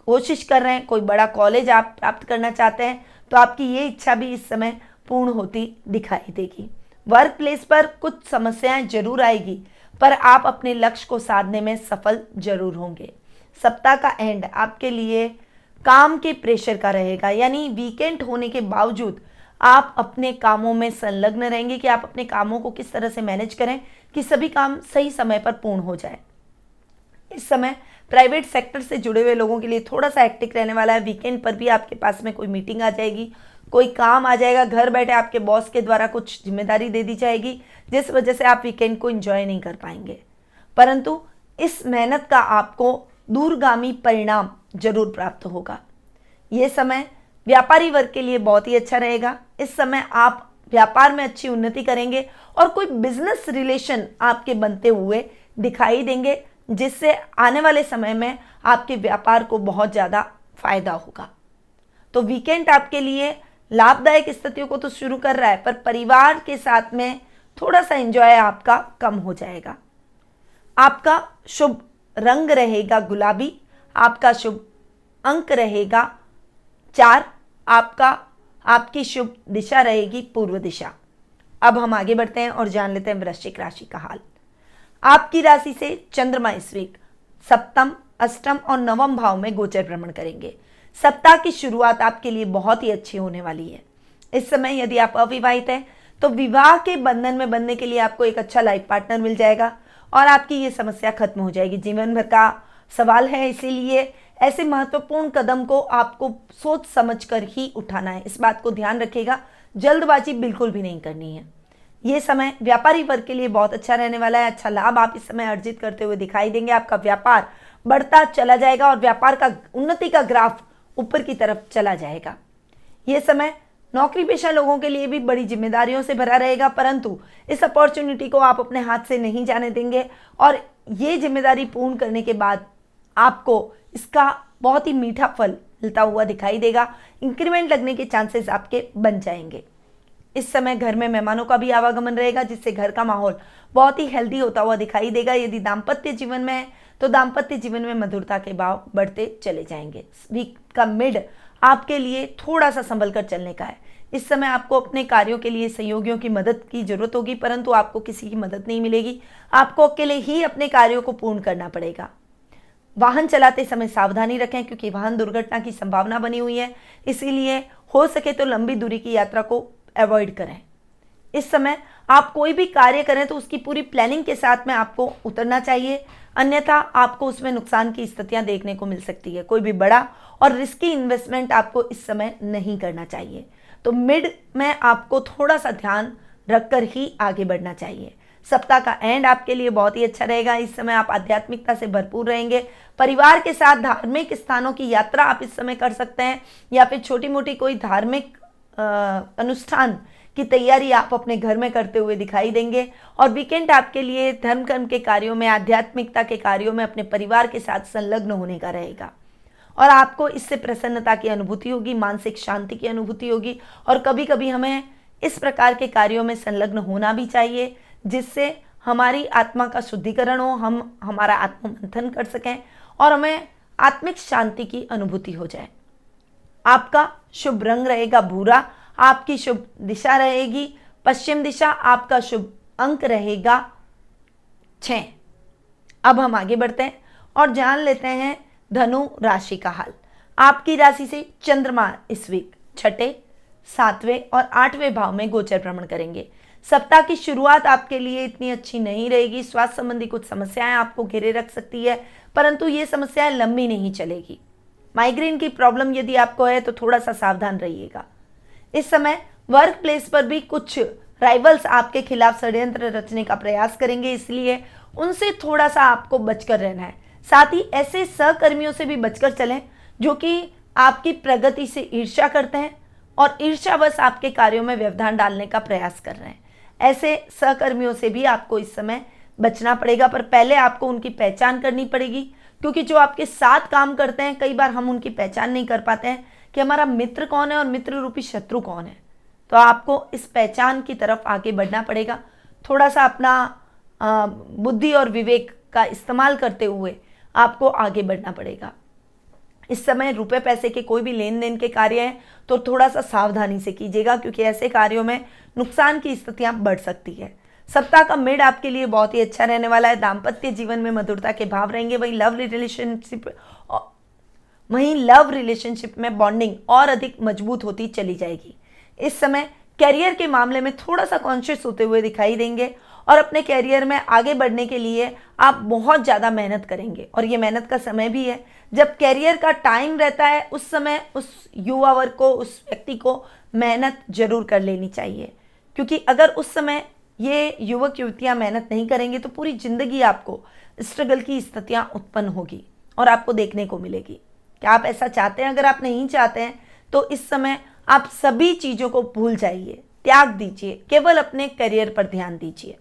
कोशिश कर रहे हैं, कोई बड़ा कॉलेज आप प्राप्त करना चाहते हैं, तो आपकी ये इच्छा भी इस समय पूर्ण होती दिखाई देगी। वर्क प्लेस पर कुछ समस्याएं जरूर आएगी, पर आप अपने लक्ष्य को साधने में सफल जरूर होंगे। सप्ताह का एंड आपके लिए काम के प्रेशर का रहेगा, यानी वीकेंड होने के बावजूद आप अपने कामों में संलग्न रहेंगे कि आप अपने कामों को किस तरह से मैनेज करें कि सभी काम सही समय पर पूर्ण हो जाए। इस समय प्राइवेट सेक्टर से जुड़े हुए लोगों के लिए थोड़ा सा हेक्टिक रहने वाला है। वीकेंड पर भी आपके पास में कोई मीटिंग आ जाएगी, कोई काम आ जाएगा, घर बैठे आपके बॉस के द्वारा कुछ जिम्मेदारी दे दी जाएगी, जिस वजह से आप वीकेंड को एंजॉय नहीं कर पाएंगे। परंतु इस मेहनत का आपको दूरगामी परिणाम जरूर प्राप्त होगा। ये समय व्यापारी वर्ग के लिए बहुत ही अच्छा रहेगा। इस समय आप व्यापार में अच्छी उन्नति करेंगे और कोई बिजनेस रिलेशन आपके बनते हुए दिखाई देंगे, जिससे आने वाले समय में आपके व्यापार को बहुत ज़्यादा फायदा होगा। तो वीकेंड आपके लिए लाभदायक स्थितियों को तो शुरू कर रहा है, पर परिवार के साथ में थोड़ा सा एंजॉय आपका कम हो जाएगा। आपका शुभ रंग रहेगा गुलाबी, आपका शुभ अंक रहेगा 4, आपकी शुभ दिशा रहेगी पूर्व दिशा। अब हम आगे बढ़ते हैं और जान लेते हैं वृश्चिक राशि का हाल। आपकी राशि से चंद्रमा इस वीक 7म, 8म और 9म भाव में गोचर भ्रमण करेंगे। सप्ताह की शुरुआत आपके लिए बहुत ही अच्छी होने वाली है। इस समय यदि आप अविवाहित हैं तो विवाह के बंधन में बंधने के लिए आपको एक अच्छा लाइफ पार्टनर मिल जाएगा और आपकी ये समस्या खत्म हो जाएगी। जीवन भर का सवाल है, इसीलिए ऐसे महत्वपूर्ण कदम को आपको सोच समझकर ही उठाना है। इस बात को ध्यान रखिएगा, जल्दबाजी बिल्कुल भी नहीं करनी है। ये समय व्यापारी वर्ग के लिए बहुत अच्छा रहने वाला है। अच्छा लाभ आप इस समय अर्जित करते हुए दिखाई देंगे। आपका व्यापार बढ़ता चला जाएगा और व्यापार का उन्नति का ग्राफ ऊपर की तरफ चला जाएगा। ये समय नौकरी पेशा लोगों के लिए भी बड़ी जिम्मेदारियों से भरा रहेगा, परंतु इस अपॉर्चुनिटी को आप अपने हाथ से नहीं जाने देंगे और ये जिम्मेदारी पूर्ण करने के बाद आपको इसका बहुत ही मीठा फल मिलता हुआ दिखाई देगा। इंक्रीमेंट लगने के चांसेस आपके बन जाएंगे। इस समय घर में मेहमानों का भी आवागमन रहेगा, जिससे घर का माहौल बहुत ही हेल्दी होता हुआ दिखाई देगा। यदि दाम्पत्य जीवन में है तो दाम्पत्य जीवन में मधुरता के भाव बढ़ते चले जाएंगे। वीक का मिड आपके लिए थोड़ा सा संभल कर चलने का है। इस समय आपको अपने कार्यों के लिए सहयोगियों की मदद की जरूरत होगी, परंतु आपको किसी की मदद नहीं मिलेगी। आपको अकेले ही अपने कार्यों को पूर्ण करना पड़ेगा। वाहन चलाते समय सावधानी रखें, क्योंकि वाहन दुर्घटना की संभावना बनी हुई है, इसीलिए हो सके तो लंबी दूरी की यात्रा को अवॉइड करें। इस समय आप कोई भी कार्य करें तो उसकी पूरी प्लानिंग के साथ में आपको उतरना चाहिए, अन्यथा आपको उसमें नुकसान की स्थितियां देखने को मिल सकती है। कोई भी बड़ा और रिस्की इन्वेस्टमेंट आपको इस समय नहीं करना चाहिए। तो मिड में आपको थोड़ा सा ध्यान रखकर ही आगे बढ़ना चाहिए। सप्ताह का एंड आपके लिए बहुत ही अच्छा रहेगा। इस समय आप आध्यात्मिकता से भरपूर रहेंगे। परिवार के साथ धार्मिक स्थानों की यात्रा आप इस समय कर सकते हैं, या फिर छोटी मोटी कोई धार्मिक अनुष्ठान की तैयारी आप अपने घर में करते हुए दिखाई देंगे। और वीकेंड आपके लिए धर्म कर्म के कार्यों में, आध्यात्मिकता के कार्यों में अपने परिवार के साथ संलग्न होने का रहेगा और आपको इससे प्रसन्नता की अनुभूति होगी, मानसिक शांति की अनुभूति होगी। और कभी कभी हमें इस प्रकार के कार्यों में संलग्न होना भी चाहिए, जिससे हमारी आत्मा का शुद्धिकरण हो, हम हमारा आत्ममंथन कर सकें और हमें आत्मिक शांति की अनुभूति हो जाए। आपका शुभ रंग रहेगा भूरा, आपकी शुभ दिशा रहेगी पश्चिम दिशा, आपका शुभ अंक रहेगा 6। अब हम आगे बढ़ते हैं और जान लेते हैं धनु राशि का हाल। आपकी राशि से चंद्रमा इस वीक 6, 7वें और 8वें भाव में गोचर भ्रमण करेंगे। सप्ताह की शुरुआत आपके लिए इतनी अच्छी नहीं रहेगी। स्वास्थ्य संबंधी कुछ समस्याएं आपको घेरे रख सकती है, परंतु ये समस्याएं लंबी नहीं चलेगी। माइग्रेन की प्रॉब्लम यदि आपको है तो थोड़ा सा सावधान रहिएगा। इस समय वर्क प्लेस पर भी कुछ राइवल्स आपके खिलाफ षड्यंत्र रचने का प्रयास करेंगे, इसलिए उनसे थोड़ा सा आपको बचकर रहना है। साथ ही ऐसे सहकर्मियों से भी बचकर चलें जो कि आपकी प्रगति से ईर्ष्या करते हैं और ईर्ष्यावश आपके कार्यों में व्यवधान डालने का प्रयास कर रहे हैं। ऐसे सहकर्मियों से भी आपको इस समय बचना पड़ेगा, पर पहले आपको उनकी पहचान करनी पड़ेगी, क्योंकि जो आपके साथ काम करते हैं कई बार हम उनकी पहचान नहीं कर पाते हैं कि हमारा मित्र कौन है और मित्र रूपी शत्रु कौन है। तो आपको इस पहचान की तरफ आगे बढ़ना पड़ेगा। थोड़ा सा अपना बुद्धि और विवेक का इस्तेमाल करते हुए आपको आगे बढ़ना पड़ेगा। इस समय रुपए पैसे के कोई भी लेन देन के कार्य हैं तो थोड़ा सा सावधानी से कीजिएगा, क्योंकि ऐसे कार्यों में नुकसान की स्थितियां बढ़ सकती है। सप्ताह का मिड आपके लिए बहुत ही अच्छा रहने वाला है। दाम्पत्य जीवन में मधुरता के भाव रहेंगे। वहीं लव रिलेशनशिप में बॉन्डिंग और अधिक मजबूत होती चली जाएगी। इस समय कैरियर के मामले में थोड़ा सा कॉन्शियस होते हुए दिखाई देंगे और अपने कैरियर में आगे बढ़ने के लिए आप बहुत ज़्यादा मेहनत करेंगे, और ये मेहनत का समय भी है। जब कैरियर का टाइम रहता है उस समय उस युवा वर्ग को, उस व्यक्ति को मेहनत जरूर कर लेनी चाहिए, क्योंकि अगर उस समय ये युवक युवतियां मेहनत नहीं करेंगे तो पूरी जिंदगी आपको स्ट्रगल की स्थितियां उत्पन्न होगी और आपको देखने को मिलेगी। क्या आप ऐसा चाहते हैं? अगर आप नहीं चाहते हैं तो इस समय आप सभी चीज़ों को भूल जाइए, त्याग दीजिए, केवल अपने करियर पर ध्यान दीजिए।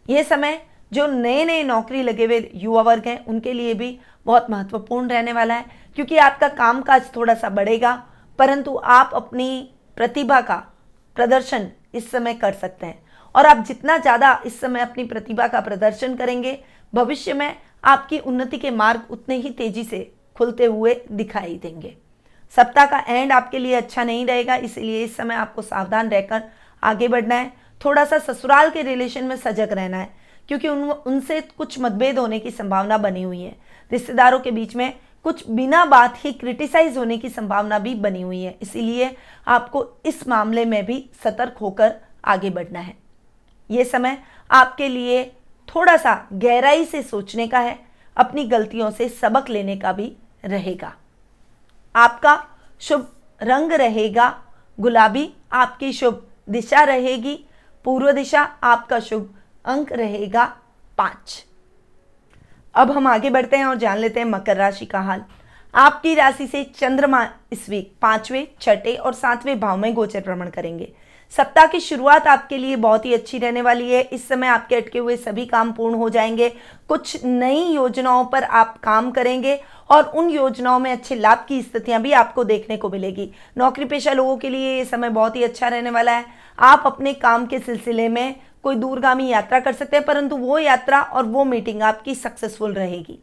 ये समय जो नए नए नौकरी लगे हुए युवा वर्ग हैं उनके लिए भी बहुत महत्वपूर्ण रहने वाला है, क्योंकि आपका कामकाज थोड़ा सा बढ़ेगा, परंतु आप अपनी प्रतिभा का प्रदर्शन इस समय कर सकते हैं। और आप जितना ज़्यादा इस समय अपनी प्रतिभा का प्रदर्शन करेंगे, भविष्य में आपकी उन्नति के मार्ग उतने ही तेजी से खुलते हुए दिखाई देंगे। सप्ताह का एंड आपके लिए अच्छा नहीं रहेगा, इसलिए इस समय आपको सावधान रहकर आगे बढ़ना है। थोड़ा सा ससुराल के रिलेशन में सजग रहना है, क्योंकि उनसे कुछ मतभेद होने की संभावना बनी हुई है। रिश्तेदारों के बीच में कुछ बिना बात ही क्रिटिसाइज होने की संभावना भी बनी हुई है, इसीलिए आपको इस मामले में भी सतर्क होकर आगे बढ़ना है। ये समय आपके लिए थोड़ा सा गहराई से सोचने का है, अपनी गलतियों से सबक लेने का भी रहेगा। आपका शुभ रंग रहेगा गुलाबी, आपकी शुभ दिशा रहेगी पूर्व दिशा, आपका शुभ अंक रहेगा 5। अब हम आगे बढ़ते हैं और जान लेते हैं मकर राशि का हाल। आपकी राशि से चंद्रमा इस वीक 5वें, 6ठे और 7वें भाव में गोचर भ्रमण करेंगे। सप्ताह की शुरुआत आपके लिए बहुत ही अच्छी रहने वाली है। इस समय आपके अटके हुए सभी काम पूर्ण हो जाएंगे। कुछ नई योजनाओं पर आप काम करेंगे और उन योजनाओं में अच्छे लाभ की स्थितियां भी आपको देखने को मिलेगी। नौकरी पेशा लोगों के लिए ये समय बहुत ही अच्छा रहने वाला है। आप अपने काम के सिलसिले में कोई दूरगामी यात्रा कर सकते हैं, परंतु वो यात्रा और वो मीटिंग आपकी सक्सेसफुल रहेगी।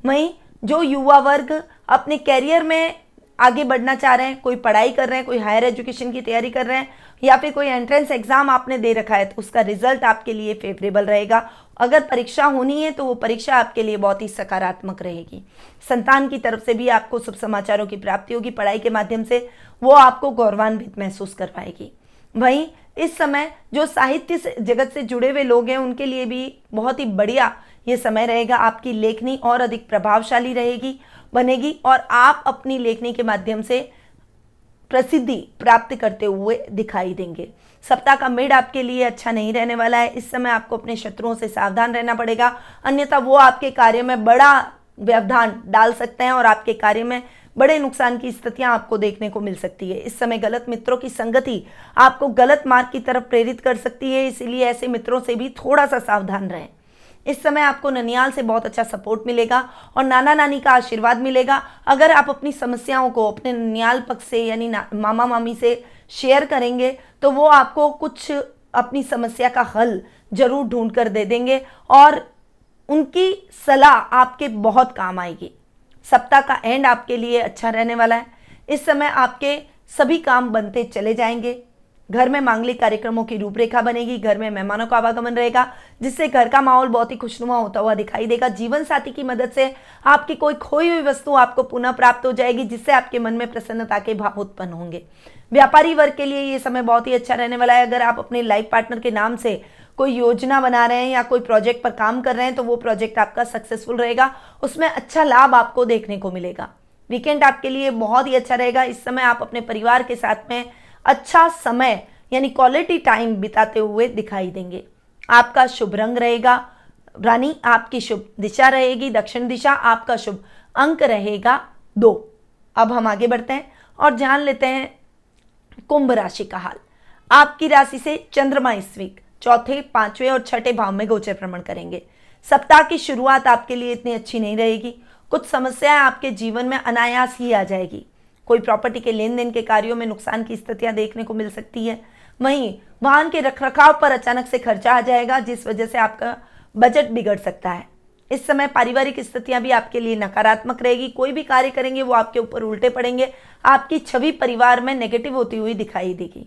वहीं जो युवा वर्ग अपने कैरियर में आगे बढ़ना चाह रहे हैं, कोई पढ़ाई कर रहे हैं, कोई हायर एजुकेशन की तैयारी कर रहे हैं या फिर कोई एंट्रेंस एग्जाम आपने दे रखा है, तो उसका रिजल्ट आपके लिए फेवरेबल रहेगा। अगर परीक्षा होनी है तो वो परीक्षा आपके लिए बहुत ही सकारात्मक रहेगी। संतान की तरफ से भी आपको शुभ समाचारों की प्राप्ति होगी। पढ़ाई के माध्यम से वो आपको गौरवान्वित महसूस करवाएगी। वहीं इस समय जो साहित्य जगत से जुड़े हुए लोग हैं उनके लिए भी बहुत ही बढ़िया ये समय रहेगा। आपकी लेखनी और अधिक प्रभावशाली बनेगी और आप अपनी लेखनी के माध्यम से प्रसिद्धि प्राप्त करते हुए दिखाई देंगे। सप्ताह का मिड आपके लिए अच्छा नहीं रहने वाला है। इस समय आपको अपने शत्रुओं से सावधान रहना पड़ेगा, अन्यथा वो आपके कार्य में बड़ा व्यवधान डाल सकते हैं और आपके कार्य में बड़े नुकसान की स्थितियां आपको देखने को मिल सकती है। इस समय गलत मित्रों की संगति आपको गलत मार्ग की तरफ प्रेरित कर सकती है, इसीलिए ऐसे मित्रों से भी थोड़ा सा सावधान रहें। इस समय आपको ननियाल से बहुत अच्छा सपोर्ट मिलेगा और नाना नानी का आशीर्वाद मिलेगा। अगर आप अपनी समस्याओं को अपने ननियाल पक्ष से यानी मामा मामी से शेयर करेंगे तो वो आपको कुछ अपनी समस्या का हल जरूर ढूंढ कर दे देंगे और उनकी सलाह आपके बहुत काम आएगी। सप्ताह का एंड आपके लिए अच्छा रहने वाला है। इस समय आपके सभी काम बनते चले जाएंगे। घर में मांगलिक कार्यक्रमों की रूपरेखा बनेगी। घर में मेहमानों का आवागमन रहेगा, जिससे घर का माहौल बहुत ही खुशनुमा होता हुआ दिखाई देगा। जीवन साथी की मदद से आपकी कोई खोई हुई वस्तु आपको पुनः प्राप्त हो जाएगी, जिससे आपके मन में प्रसन्नता के भाव उत्पन्न होंगे। व्यापारी वर्ग के लिए ये समय बहुत ही अच्छा रहने वाला है। अगर आप अपने लाइफ पार्टनर के नाम से कोई योजना बना रहे हैं या कोई प्रोजेक्ट पर काम कर रहे हैं तो वो प्रोजेक्ट आपका सक्सेसफुल रहेगा, उसमें अच्छा लाभ आपको देखने को मिलेगा। वीकेंड आपके लिए बहुत ही अच्छा रहेगा। इस समय आप अपने परिवार के साथ में अच्छा समय यानी क्वालिटी टाइम बिताते हुए दिखाई देंगे। आपका शुभ रंग रहेगा रानी, आपकी शुभ दिशा रहेगी दक्षिण दिशा, आपका शुभ अंक रहेगा 2। अब हम आगे बढ़ते हैं और जान लेते हैं कुंभ राशि का हाल। आपकी राशि से चंद्रमा इस वीक 4थे, 5वें और 6ठे भाव में गोचर भ्रमण करेंगे। सप्ताह की शुरुआत आपके लिए इतनी अच्छी नहीं रहेगी। कुछ समस्याएं आपके जीवन में अनायास ही आ जाएगी। कोई प्रॉपर्टी के लेन देन के कार्यों में नुकसान की स्थितियां देखने को मिल सकती है। वहीं वाहन के रखरखाव पर अचानक से खर्चा आ जाएगा, जिस वजह से आपका बजट बिगड़ सकता है। इस समय पारिवारिक स्थितियां भी आपके लिए नकारात्मक रहेगी। कोई भी कार्य करेंगे वो आपके ऊपर उल्टे पड़ेंगे। आपकी छवि परिवार में नेगेटिव होती हुई दिखाई देगी,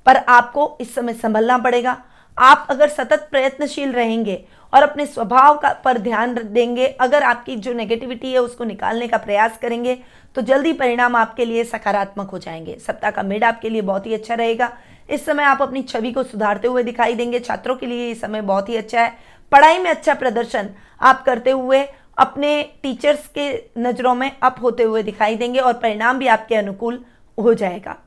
पर आपको इस समय संभलना पड़ेगा। आप अगर सतत प्रयत्नशील रहेंगे और अपने स्वभाव का पर ध्यान देंगे, अगर आपकी जो नेगेटिविटी है उसको निकालने का प्रयास करेंगे तो जल्दी परिणाम आपके लिए सकारात्मक हो जाएंगे। सप्ताह का मिड आपके लिए बहुत ही अच्छा रहेगा। इस समय आप अपनी छवि को सुधारते हुए दिखाई देंगे। छात्रों के लिए ये समय बहुत ही अच्छा है। पढ़ाई में अच्छा प्रदर्शन आप करते हुए अपने टीचर्स के नज़रों में अप होते हुए दिखाई देंगे और परिणाम भी आपके अनुकूल हो जाएगा।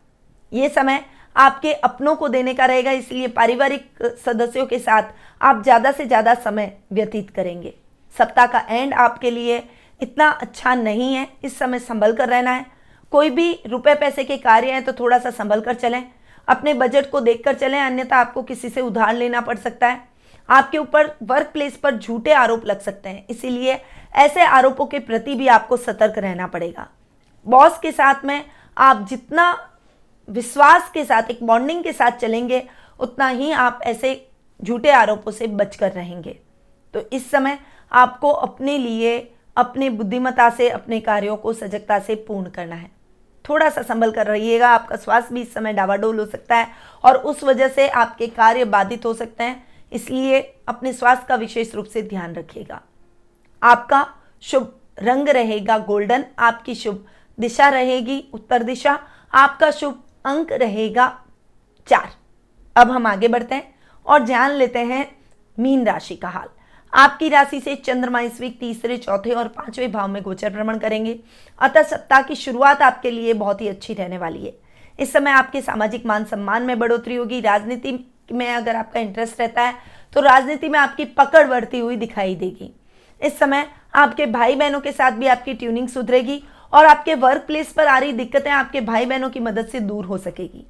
ये समय आपके अपनों को देने का रहेगा, इसलिए पारिवारिक सदस्यों के साथ आप ज़्यादा से ज़्यादा समय व्यतीत करेंगे। सप्ताह का एंड आपके लिए इतना अच्छा नहीं है। इस समय संभल कर रहना है। कोई भी रुपए पैसे के कार्य हैं तो थोड़ा सा संभल कर चलें, अपने बजट को देखकर चलें, अन्यथा आपको किसी से उधार लेना पड़ सकता है। आपके ऊपर वर्क प्लेस पर झूठे आरोप लग सकते हैं, इसीलिए ऐसे आरोपों के प्रति भी आपको सतर्क रहना पड़ेगा। बॉस के साथ में आप जितना विश्वास के साथ, एक बॉन्डिंग के साथ चलेंगे, उतना ही आप ऐसे झूठे आरोपों से बचकर रहेंगे। तो इस समय आपको अपने लिए अपने बुद्धिमत्ता से अपने कार्यों को सजगता से पूर्ण करना है। थोड़ा सा संभल कर रहिएगा। आपका स्वास्थ्य भी इस समय डावाडोल हो सकता है और उस वजह से आपके कार्य बाधित हो सकते हैं, इसलिए अपने स्वास्थ्य का विशेष रूप से ध्यान रखिएगा। आपका शुभ रंग रहेगा गोल्डन, आपकी शुभ दिशा रहेगी उत्तर दिशा, आपका शुभ अंक रहेगा 4। अब हम आगे बढ़ते हैं और जान लेते हैं मीन राशि का हाल। आपकी राशि से चंद्रमा इस वीक तीसरे, चौथे और 5वें भाव में गोचर भ्रमण करेंगे, अतः सप्ताह की शुरुआत आपके लिए बहुत ही अच्छी रहने वाली है। इस समय आपके सामाजिक मान सम्मान में बढ़ोतरी होगी। राजनीति में अगर आपका इंटरेस्ट रहता है तो राजनीति में आपकी पकड़ बढ़ती हुई दिखाई देगी। इस समय आपके भाई बहनों के साथ भी आपकी ट्यूनिंग सुधरेगी और आपके वर्क प्लेस पर आ रही दिक्कतें आपके भाई बहनों की मदद से दूर हो सकेगी।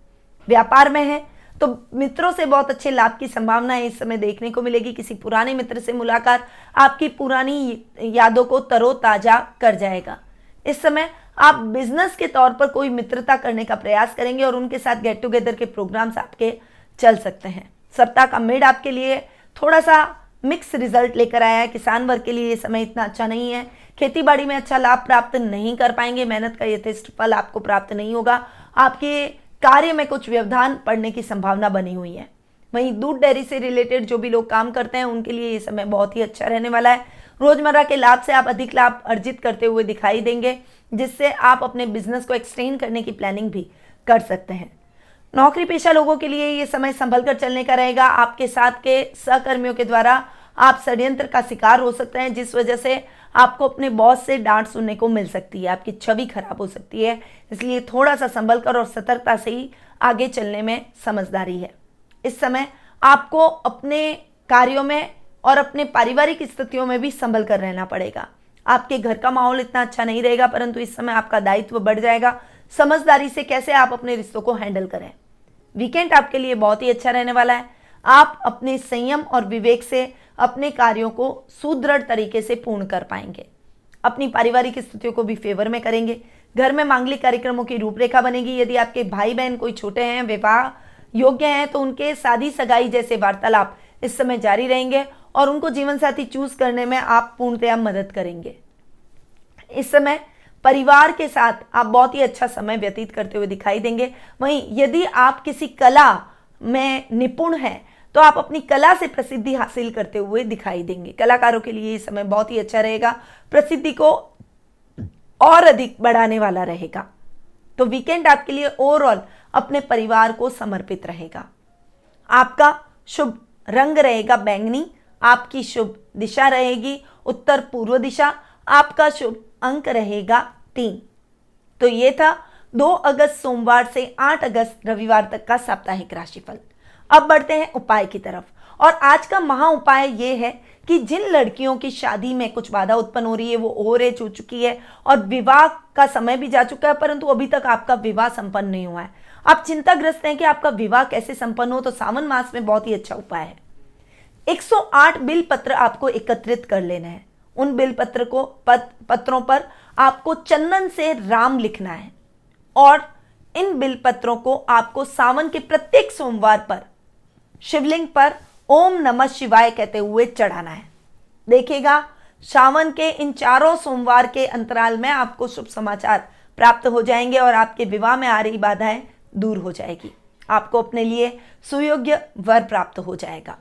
व्यापार में है तो मित्रों से बहुत अच्छे लाभ की संभावना इस समय देखने को मिलेगी। किसी पुराने मित्र से मुलाकात आपकी पुरानी यादों को तरोताजा कर जाएगा। इस समय आप बिजनेस के तौर पर कोई मित्रता करने का प्रयास करेंगे और उनके साथ गेट टुगेदर के प्रोग्राम्स आपके चल सकते हैं। सप्ताह का मिड आपके लिए थोड़ा सा मिक्स रिजल्ट लेकर आया है। किसान वर्ग के लिए ये समय इतना अच्छा नहीं है। खेतीबाड़ी में अच्छा लाभ प्राप्त नहीं कर पाएंगे। मेहनत का यथेष्ट फल आपको प्राप्त नहीं होगा। आपके कार्य में कुछ व्यवधान पड़ने की संभावना बनी हुई है। वहीं दूध डेयरी से रिलेटेड जो भी लोग काम करते हैं उनके लिए ये समय बहुत ही अच्छा रहने वाला है। रोजमर्रा के लाभ से आप अधिक लाभ अर्जित करते हुए दिखाई देंगे, जिससे आप अपने बिजनेस को एक्सटेंड करने की प्लानिंग भी कर सकते हैं। नौकरी पेशा लोगों के लिए ये समय संभल कर चलने का रहेगा। आपके साथ के सहकर्मियों के द्वारा आप षड्यंत्र का शिकार हो सकते हैं, जिस वजह से आपको अपने बॉस से डांट सुनने को मिल सकती है। आपकी छवि खराब हो सकती है, इसलिए थोड़ा सा संभल कर और सतर्कता से ही आगे चलने में समझदारी है। इस समय आपको अपने कार्यों में और अपने पारिवारिक स्थितियों में भी संभल कर रहना पड़ेगा। आपके घर का माहौल इतना अच्छा नहीं रहेगा, परंतु इस समय आपका दायित्व बढ़ जाएगा। समझदारी से कैसे आप अपने रिश्तों को हैंडल करें। वीकेंड आपके लिए बहुत ही अच्छा रहने वाला है। आप अपने संयम और विवेक से अपने कार्यों को सुदृढ़ तरीके से पूर्ण कर पाएंगे। अपनी पारिवारिक स्थितियों को भी फेवर में करेंगे। घर में मांगलिक कार्यक्रमों की रूपरेखा बनेगी। यदि आपके भाई बहन कोई छोटे हैं, विवाह योग्य हैं, तो उनके शादी सगाई जैसे वार्तालाप इस समय जारी रहेंगे और उनको जीवन साथी चूज करने में आप पूर्णतया मदद करेंगे। इस समय परिवार के साथ आप बहुत ही अच्छा समय व्यतीत करते हुए दिखाई देंगे। वहीं यदि आप किसी कला में निपुण हैं तो आप अपनी कला से प्रसिद्धि हासिल करते हुए दिखाई देंगे। कलाकारों के लिए ये समय बहुत ही अच्छा रहेगा, प्रसिद्धि को और अधिक बढ़ाने वाला रहेगा। तो वीकेंड आपके लिए ओवरऑल अपने परिवार को समर्पित रहेगा। आपका शुभ रंग रहेगा बैंगनी, आपकी शुभ दिशा रहेगी उत्तर पूर्व दिशा, आपका शुभ अंक रहेगा 3। तो ये था 2 अगस्त सोमवार से 8 अगस्त रविवार तक का साप्ताहिक राशिफल। अब बढ़ते हैं उपाय की तरफ, और आज का महा उपाय ये है कि जिन लड़कियों की शादी में कुछ बाधा उत्पन्न हो रही है, वो ओवर एज हो चुकी है और विवाह का समय भी जा चुका है, परंतु अभी तक आपका विवाह संपन्न नहीं हुआ है, आप चिंताग्रस्त हैं कि आपका विवाह कैसे संपन्न हो, तो सावन मास में बहुत ही अच्छा उपाय है। 108 बिल पत्र आपको एकत्रित कर लेना है। उन बिल पत्र को पत्रों पर आपको चंदन से राम लिखना है और इन बिल पत्रों को आपको सावन के प्रत्येक सोमवार पर शिवलिंग पर ओम नमः शिवाय कहते हुए चढ़ाना है। देखिएगा, सावन के इन 4 सोमवार के अंतराल में आपको शुभ समाचार प्राप्त हो जाएंगे और आपके विवाह में आ रही बाधाएं दूर हो जाएगी। आपको अपने लिए सुयोग्य वर प्राप्त हो जाएगा।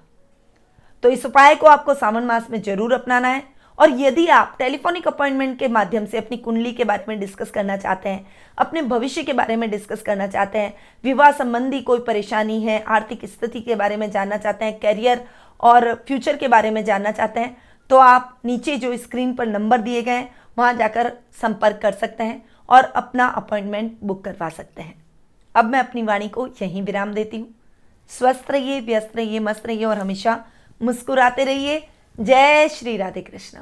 तो इस उपाय को आपको सावन मास में जरूर अपनाना है। और यदि आप टेलीफोनिक अपॉइंटमेंट के माध्यम से अपनी कुंडली के बारे में डिस्कस करना चाहते हैं, अपने भविष्य के बारे में डिस्कस करना चाहते हैं, विवाह संबंधी कोई परेशानी है, आर्थिक स्थिति के बारे में जानना चाहते हैं, करियर और फ्यूचर के बारे में जानना चाहते हैं, तो आप नीचे जो स्क्रीन पर नंबर दिए गए हैं वहाँ जाकर संपर्क कर सकते हैं और अपना अपॉइंटमेंट बुक करवा सकते हैं। अब मैं अपनी वाणी को यहीं विराम देती हूँ। स्वस्थ रहिए, व्यस्त रहिए, मस्त रहिए और हमेशा मुस्कुराते रहिए। जय श्री राधे कृष्ण।